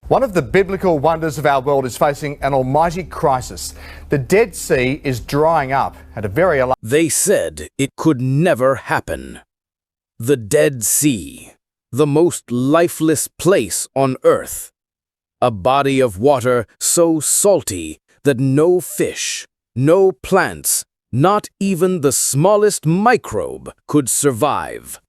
One of the biblical wonders of our world is facing an almighty crisis. The Dead Sea is drying up at a very alarming. They said it could never happen. The Dead Sea, the most lifeless place on earth. A body of water so salty that no fish, no plants, not even the smallest microbe could survive.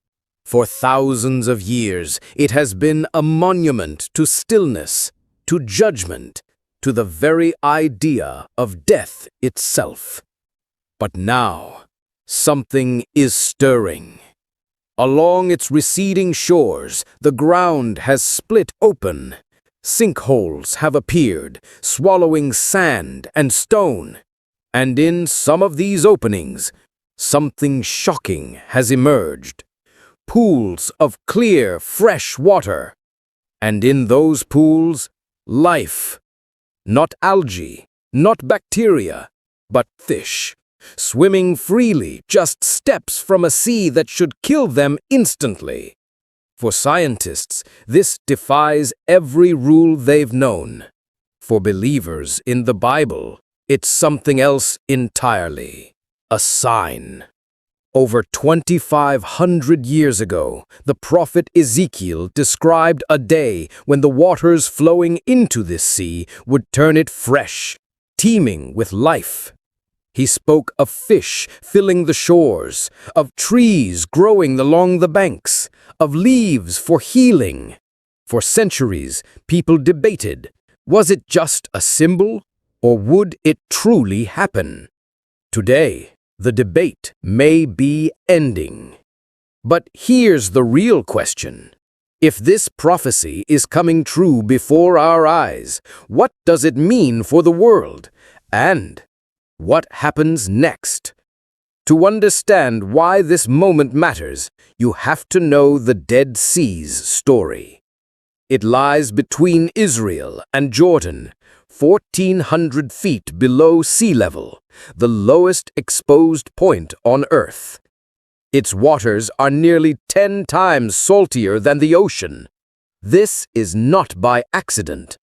For thousands of years, it has been a monument to stillness, to judgment, to the very idea of death itself. But now, something is stirring. Along its receding shores, the ground has split open. Sinkholes have appeared, swallowing sand and stone. And in some of these openings, something shocking has emerged. Pools of clear, fresh water. And in those pools, life. Not algae, not bacteria, but fish, swimming freely, just steps from a sea that should kill them instantly. For scientists, this defies every rule they've known. For believers in the Bible, it's something else entirely. A sign. Over 2,500 years ago, the prophet Ezekiel described a day when the waters flowing into this sea would turn it fresh, teeming with life. He spoke of fish filling the shores, of trees growing along the banks, of leaves for healing. For centuries, people debated, was it just a symbol, or would it truly happen? Today, the debate may be ending. But here's the real question. If this prophecy is coming true before our eyes, what does it mean for the world? And what happens next? To understand why this moment matters, you have to know the Dead Sea's story. It lies between Israel and Jordan, 1,400 feet below sea level, the lowest exposed point on Earth. Its waters are nearly 10 times saltier than the ocean. This is not by accident.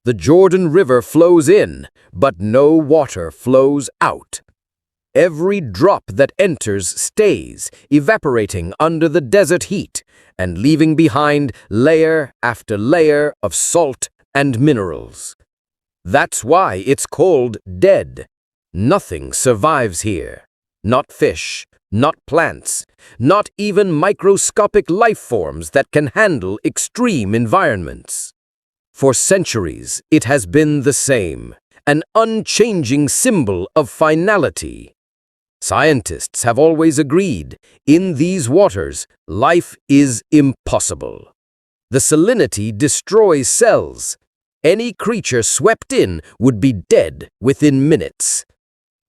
The Jordan River flows in, but no water flows out. Every drop that enters stays, evaporating under the desert heat and leaving behind layer after layer of salt and minerals. That's why it's called dead. Nothing survives here. Not fish, not plants, not even microscopic life forms that can handle extreme environments. For centuries, it has been the same, an unchanging symbol of finality. Scientists have always agreed, in these waters, life is impossible. The salinity destroys cells. Any creature swept in would be dead within minutes.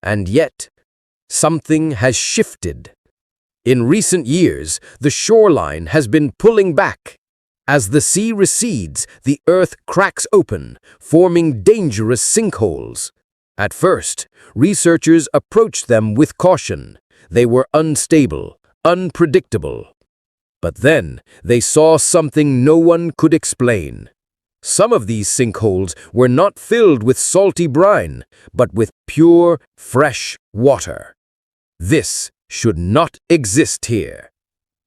And yet, something has shifted. In recent years, the shoreline has been pulling back. As the sea recedes, the earth cracks open, forming dangerous sinkholes. At first, researchers approached them with caution. They were unstable, unpredictable. But then, they saw something no one could explain. Some of these sinkholes were not filled with salty brine, but with pure, fresh water. This should not exist here.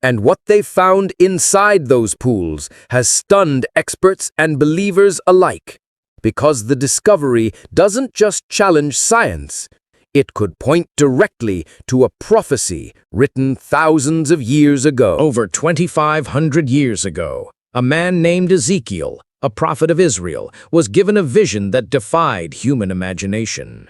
And what they found inside those pools has stunned experts and believers alike, because the discovery doesn't just challenge science, it could point directly to a prophecy written thousands of years ago. Over 2,500 years ago, a man named Ezekiel, a prophet of Israel, was given a vision that defied human imagination.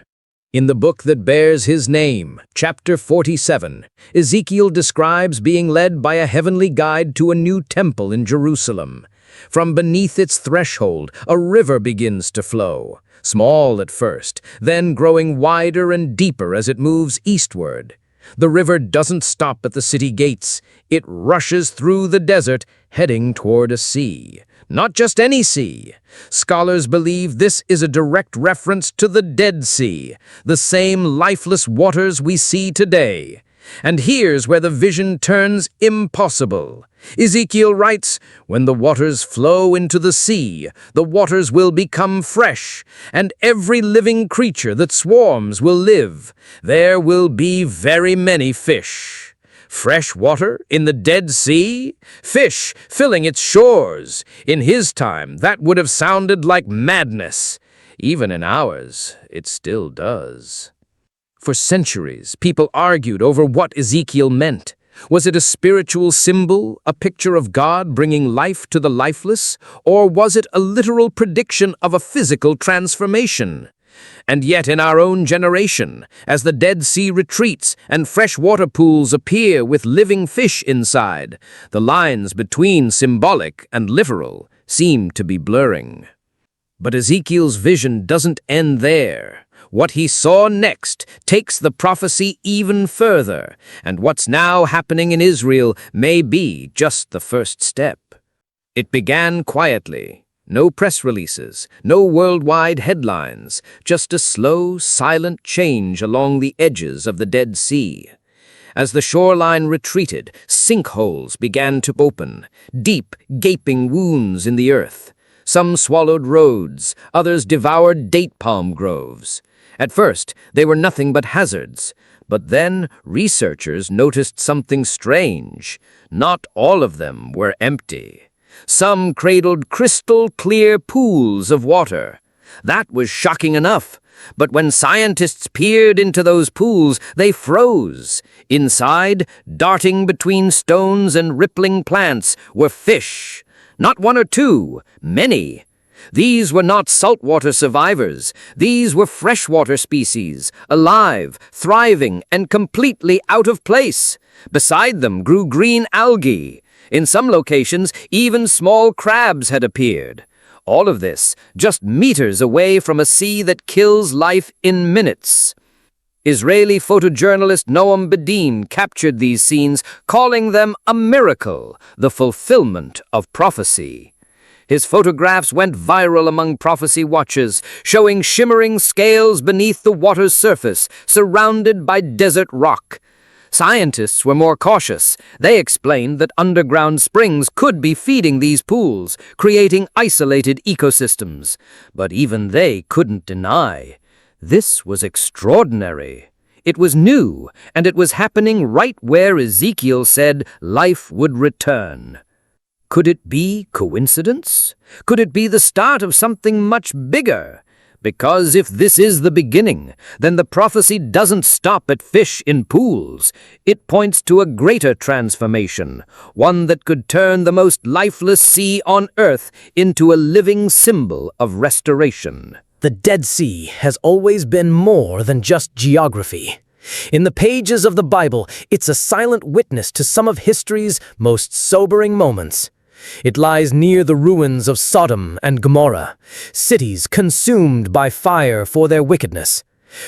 In the book that bears his name, chapter 47, Ezekiel describes being led by a heavenly guide to a new temple in Jerusalem. From beneath its threshold, a river begins to flow, small at first, then growing wider and deeper as it moves eastward. The river doesn't stop at the city gates. It rushes through the desert, heading toward a sea. Not just any sea. Scholars believe this is a direct reference to the Dead Sea, the same lifeless waters we see today. And here's where the vision turns impossible. Ezekiel writes, "When the waters flow into the sea, the waters will become fresh, and every living creature that swarms will live. There will be very many fish." Fresh water in the Dead Sea? Fish filling its shores. In his time, that would have sounded like madness. Even in ours, it still does. For centuries, people argued over what Ezekiel meant. Was it a spiritual symbol, a picture of God bringing life to the lifeless, or was it a literal prediction of a physical transformation? And yet in our own generation, as the Dead Sea retreats and freshwater pools appear with living fish inside, the lines between symbolic and literal seem to be blurring. But Ezekiel's vision doesn't end there. What he saw next takes the prophecy even further, and what's now happening in Israel may be just the first step. It began quietly. No press releases, no worldwide headlines, just a slow, silent change along the edges of the Dead Sea. As the shoreline retreated, sinkholes began to open, deep, gaping wounds in the earth. Some swallowed roads, others devoured date palm groves. At first, they were nothing but hazards, but then researchers noticed something strange. Not all of them were empty. Some cradled crystal-clear pools of water. That was shocking enough, but when scientists peered into those pools, they froze. Inside, darting between stones and rippling plants, were fish. Not one or two, many. These were not saltwater survivors. These were freshwater species, alive, thriving, and completely out of place. Beside them grew green algae. In some locations, even small crabs had appeared. All of this just meters away from a sea that kills life in minutes. Israeli photojournalist Noam Bedin captured these scenes, calling them a miracle, the fulfillment of prophecy. His photographs went viral among prophecy watchers, showing shimmering scales beneath the water's surface, surrounded by desert rock. Scientists were more cautious. They explained that underground springs could be feeding these pools, creating isolated ecosystems. But even they couldn't deny. This was extraordinary. It was new, and it was happening right where Ezekiel said life would return. Could it be coincidence? Could it be the start of something much bigger? Because if this is the beginning, then the prophecy doesn't stop at fish in pools. It points to a greater transformation, one that could turn the most lifeless sea on earth into a living symbol of restoration. The Dead Sea has always been more than just geography. In the pages of the Bible, it's a silent witness to some of history's most sobering moments. It lies near the ruins of Sodom and Gomorrah, cities consumed by fire for their wickedness.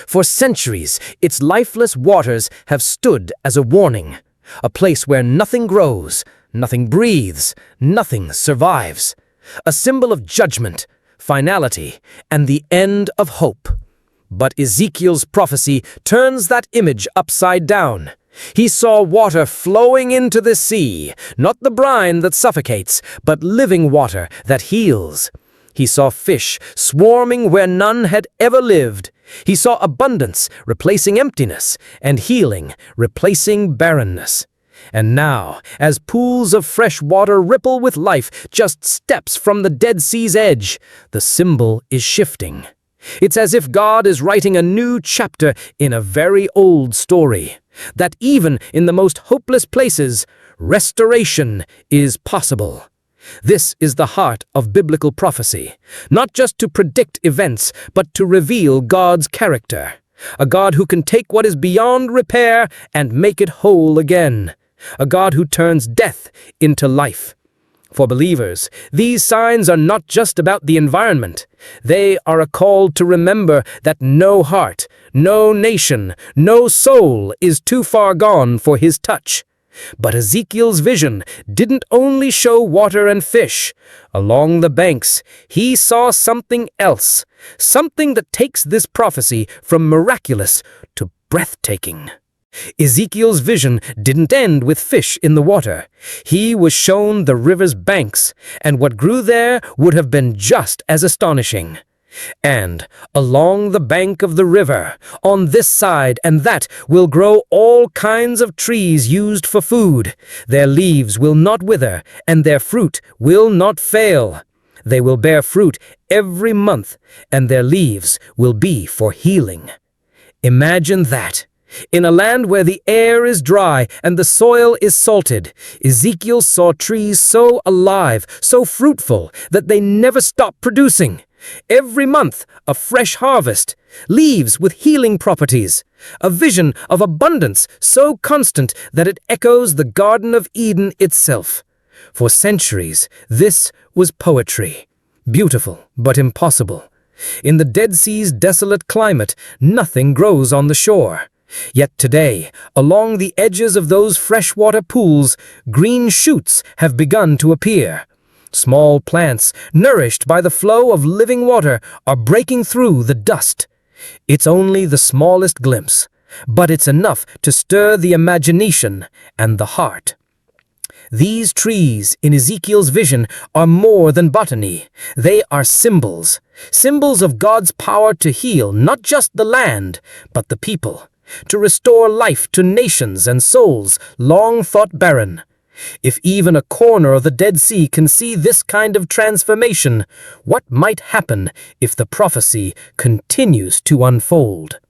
For centuries, its lifeless waters have stood as a warning, a place where nothing grows, nothing breathes, nothing survives. A symbol of judgment, finality, and the end of hope. But Ezekiel's prophecy turns that image upside down. He saw water flowing into the sea, not the brine that suffocates, but living water that heals. He saw fish swarming where none had ever lived. He saw abundance replacing emptiness, and healing replacing barrenness. And now, as pools of fresh water ripple with life just steps from the Dead Sea's edge, the symbol is shifting. It's as if God is writing a new chapter in a very old story, that even in the most hopeless places, restoration is possible. This is the heart of biblical prophecy, not just to predict events, but to reveal God's character. A God who can take what is beyond repair and make it whole again. A God who turns death into life. For believers, these signs are not just about the environment. They are a call to remember that no heart, no nation, no soul is too far gone for his touch. But Ezekiel's vision didn't only show water and fish. Along the banks, he saw something else, something that takes this prophecy from miraculous to breathtaking. Ezekiel's vision didn't end with fish in the water. He was shown the river's banks, and what grew there would have been just as astonishing. And along the bank of the river, on this side and that, will grow all kinds of trees used for food. Their leaves will not wither, and their fruit will not fail. They will bear fruit every month, and their leaves will be for healing. Imagine that. In a land where the air is dry and the soil is salted, Ezekiel saw trees so alive, so fruitful, that they never stopped producing. Every month, a fresh harvest, leaves with healing properties, a vision of abundance so constant that it echoes the Garden of Eden itself. For centuries, this was poetry, beautiful but impossible. In the Dead Sea's desolate climate, nothing grows on the shore. Yet today, along the edges of those freshwater pools, green shoots have begun to appear. Small plants, nourished by the flow of living water, are breaking through the dust. It's only the smallest glimpse, but it's enough to stir the imagination and the heart. These trees in Ezekiel's vision are more than botany. They are symbols. Symbols of God's power to heal not just the land, but the people. To restore life to nations and souls long thought barren. If even a corner of the Dead Sea can see this kind of transformation, what might happen if the prophecy continues to unfold?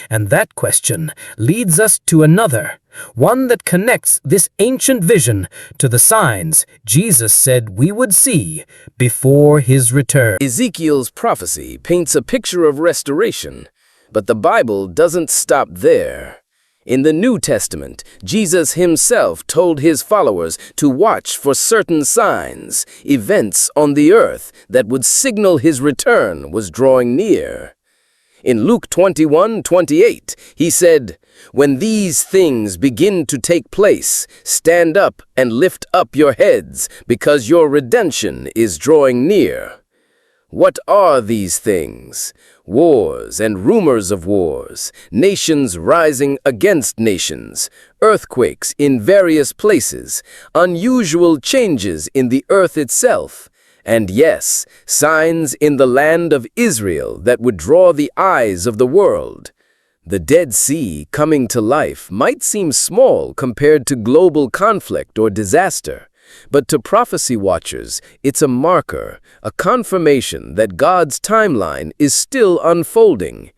And that question leads us to another, one that connects this ancient vision to the signs Jesus said we would see before his return. Ezekiel's prophecy paints a picture of restoration, but the Bible doesn't stop there. In the New Testament, Jesus himself told his followers to watch for certain signs, events on the earth that would signal his return was drawing near. In Luke 21:28, he said, "When these things begin to take place, stand up and lift up your heads, because your redemption is drawing near." What are these things? Wars and rumors of wars, nations rising against nations, earthquakes in various places, unusual changes in the earth itself, and yes, signs in the land of Israel that would draw the eyes of the world. The Dead Sea coming to life might seem small compared to global conflict or disaster. But to prophecy watchers, it's a marker, a confirmation that God's timeline is still unfolding.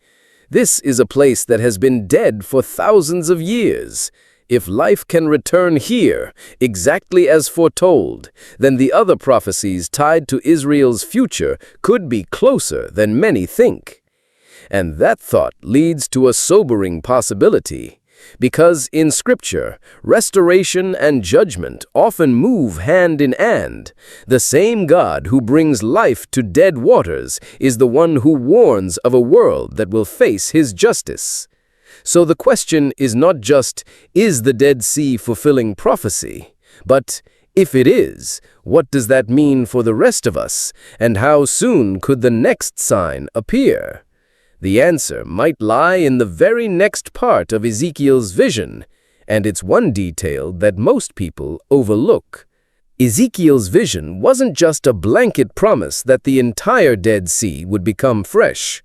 This is a place that has been dead for thousands of years. If life can return here, exactly as foretold, then the other prophecies tied to Israel's future could be closer than many think. And that thought leads to a sobering possibility. Because in Scripture, restoration and judgment often move hand in hand. The same God who brings life to dead waters is the one who warns of a world that will face his justice. So the question is not just, is the Dead Sea fulfilling prophecy? But, if it is, what does that mean for the rest of us? And how soon could the next sign appear? The answer might lie in the very next part of Ezekiel's vision, and it's one detail that most people overlook. Ezekiel's vision wasn't just a blanket promise that the entire Dead Sea would become fresh.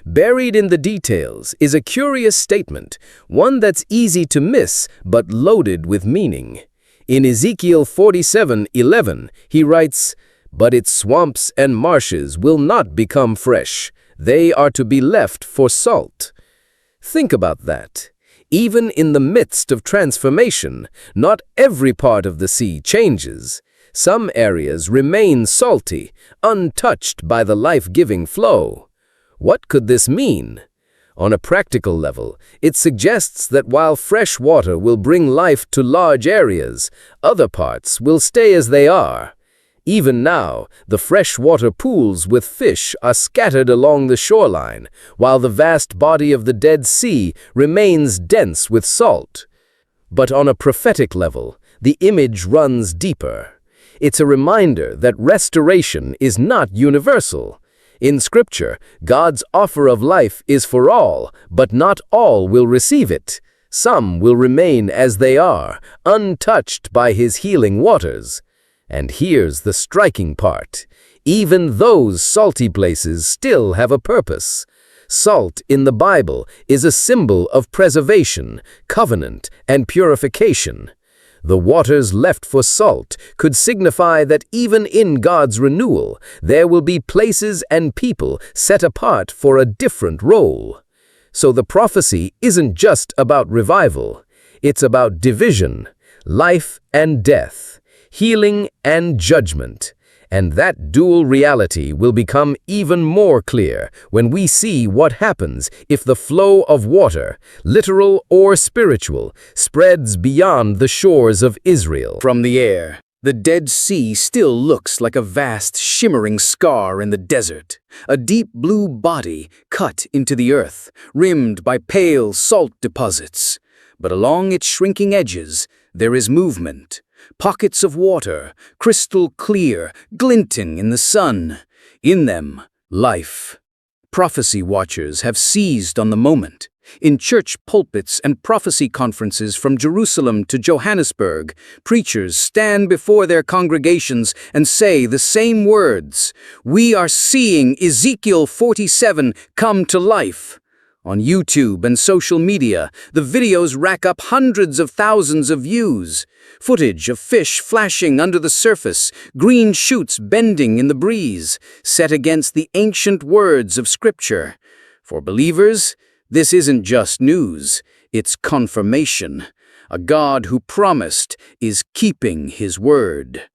Buried in the details is a curious statement, one that's easy to miss but loaded with meaning. In Ezekiel 47:11, he writes, "But its swamps and marshes will not become fresh. They are to be left for salt." Think about that. Even in the midst of transformation, not every part of the sea changes. Some areas remain salty, untouched by the life-giving flow. What could this mean? On a practical level, it suggests that while fresh water will bring life to large areas, other parts will stay as they are. Even now, the freshwater pools with fish are scattered along the shoreline, while the vast body of the Dead Sea remains dense with salt. But on a prophetic level, the image runs deeper. It's a reminder that restoration is not universal. In Scripture, God's offer of life is for all, but not all will receive it. Some will remain as they are, untouched by his healing waters. And here's the striking part. Even those salty places still have a purpose. Salt in the Bible is a symbol of preservation, covenant, and purification. The waters left for salt could signify that even in God's renewal, there will be places and people set apart for a different role. So the prophecy isn't just about revival. It's about division, life and death, healing and judgment. And that dual reality will become even more clear when we see what happens if the flow of water, literal or spiritual, spreads beyond the shores of Israel. From the air, the Dead Sea still looks like a vast, shimmering scar in the desert, a deep blue body cut into the earth, rimmed by pale salt deposits. But along its shrinking edges, there is movement. Pockets of water, crystal clear, glinting in the sun. In them, life. Prophecy watchers have seized on the moment. In church pulpits and prophecy conferences from Jerusalem to Johannesburg, preachers stand before their congregations and say the same words. We are seeing Ezekiel 47 come to life. On YouTube and social media, the videos rack up hundreds of thousands of views. Footage of fish flashing under the surface, green shoots bending in the breeze, set against the ancient words of Scripture. For believers, this isn't just news, it's confirmation. A God who promised is keeping his word.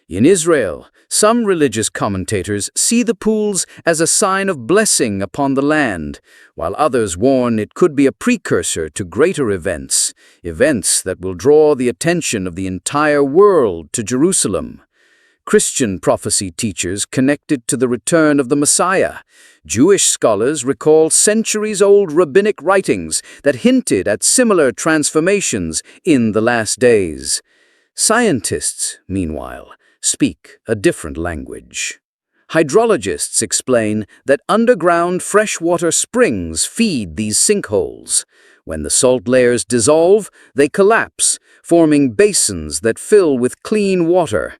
In Israel, some religious commentators see the pools as a sign of blessing upon the land, while others warn it could be a precursor to greater events that will draw the attention of the entire world to Jerusalem. Christian prophecy teachers connect it to the return of the Messiah. Jewish scholars recall centuries-old rabbinic writings that hinted at similar transformations in the last days. Scientists, meanwhile, speak a different language. Hydrologists explain that underground freshwater springs feed these sinkholes. When the salt layers dissolve, they collapse, forming basins that fill with clean water.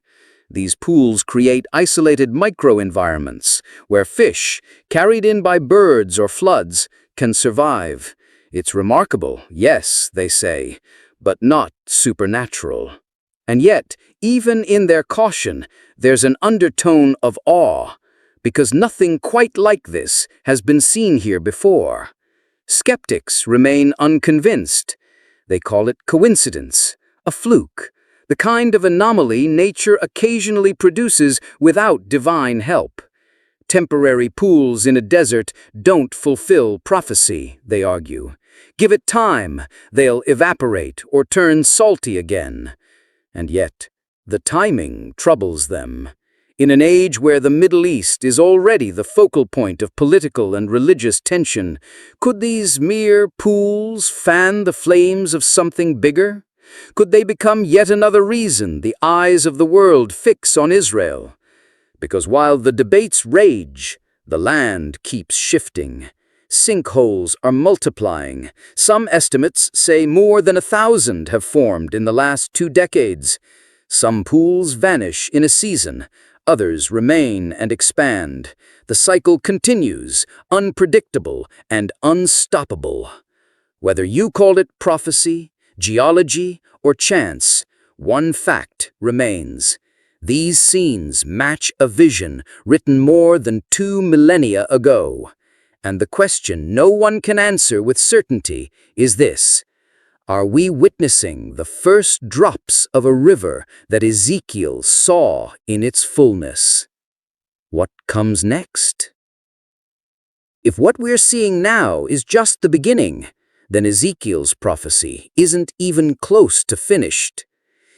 These pools create isolated microenvironments where fish, carried in by birds or floods, can survive. It's remarkable, yes, they say, but not supernatural. And yet, even in their caution, there's an undertone of awe, because nothing quite like this has been seen here before. Skeptics remain unconvinced. They call it coincidence, a fluke, the kind of anomaly nature occasionally produces without divine help. Temporary pools in a desert don't fulfill prophecy, they argue. Give it time, they'll evaporate or turn salty again. And yet, the timing troubles them. In an age where the Middle East is already the focal point of political and religious tension, could these mere pools fan the flames of something bigger? Could they become yet another reason the eyes of the world fix on Israel? Because while the debates rage, the land keeps shifting. Sinkholes are multiplying. Some estimates say more than 1,000 have formed in the last 2 decades. Some pools vanish in a season. Others remain and expand. The cycle continues, unpredictable and unstoppable. Whether you call it prophecy, geology, or chance, one fact remains. These scenes match a vision written more than 2 millennia ago. And the question no one can answer with certainty is this: are we witnessing the first drops of a river that Ezekiel saw in its fullness? What comes next? If what we're seeing now is just the beginning, then Ezekiel's prophecy isn't even close to finished.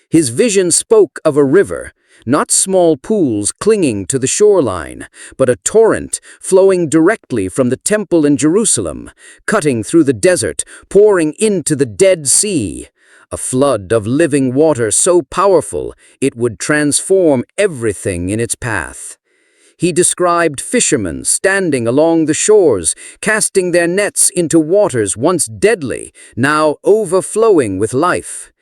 His vision spoke of a river, not small pools clinging to the shoreline, but a torrent flowing directly from the temple in Jerusalem, cutting through the desert, pouring into the Dead Sea. A flood of living water so powerful it would transform everything in its path. He described fishermen standing along the shores, casting their nets into waters once deadly, now overflowing with life.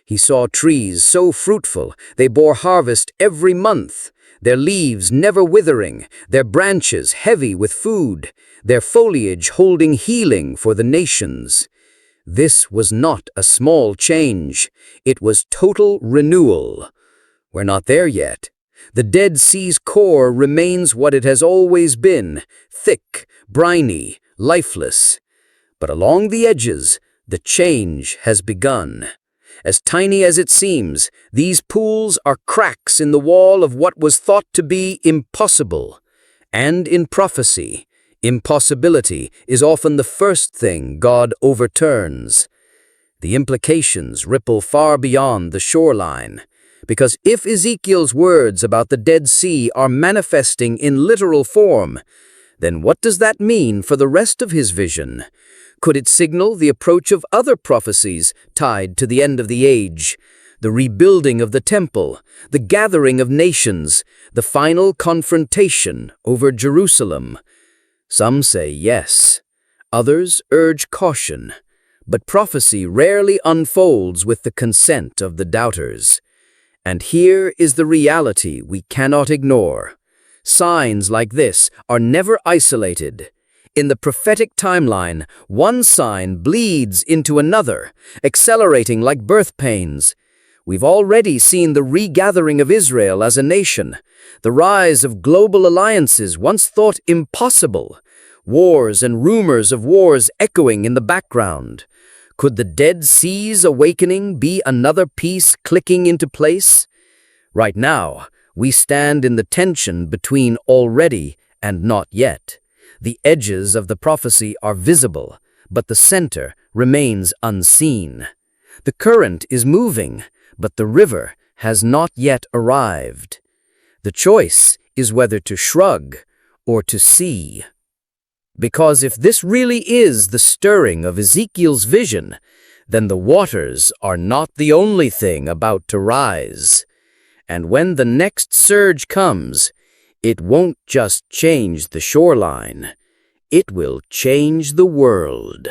He saw trees so fruitful they bore harvest every month, their leaves never withering, their branches heavy with food, their foliage holding healing for the nations. This was not a small change. It was total renewal. We're not there yet. The Dead Sea's core remains what it has always been, thick, briny, lifeless. But along the edges, the change has begun. As tiny as it seems, these pools are cracks in the wall of what was thought to be impossible. And in prophecy, impossibility is often the first thing God overturns. The implications ripple far beyond the shoreline, because if Ezekiel's words about the Dead Sea are manifesting in literal form, then what does that mean for the rest of his vision? Could it signal the approach of other prophecies tied to the end of the age, the rebuilding of the temple, the gathering of nations, the final confrontation over Jerusalem? Some say yes. Others urge caution. But prophecy rarely unfolds with the consent of the doubters. And here is the reality we cannot ignore. Signs like this are never isolated. In the prophetic timeline, one sign bleeds into another, accelerating like birth pains. We've already seen the regathering of Israel as a nation, the rise of global alliances once thought impossible, wars and rumors of wars echoing in the background. Could the Dead Sea's awakening be another piece clicking into place? Right now, we stand in the tension between already and not yet. The edges of the prophecy are visible, but the center remains unseen. The current is moving, but the river has not yet arrived. The choice is whether to shrug or to see. Because if this really is the stirring of Ezekiel's vision, then the waters are not the only thing about to rise. And when the next surge comes, it won't just change the shoreline, it will change the world.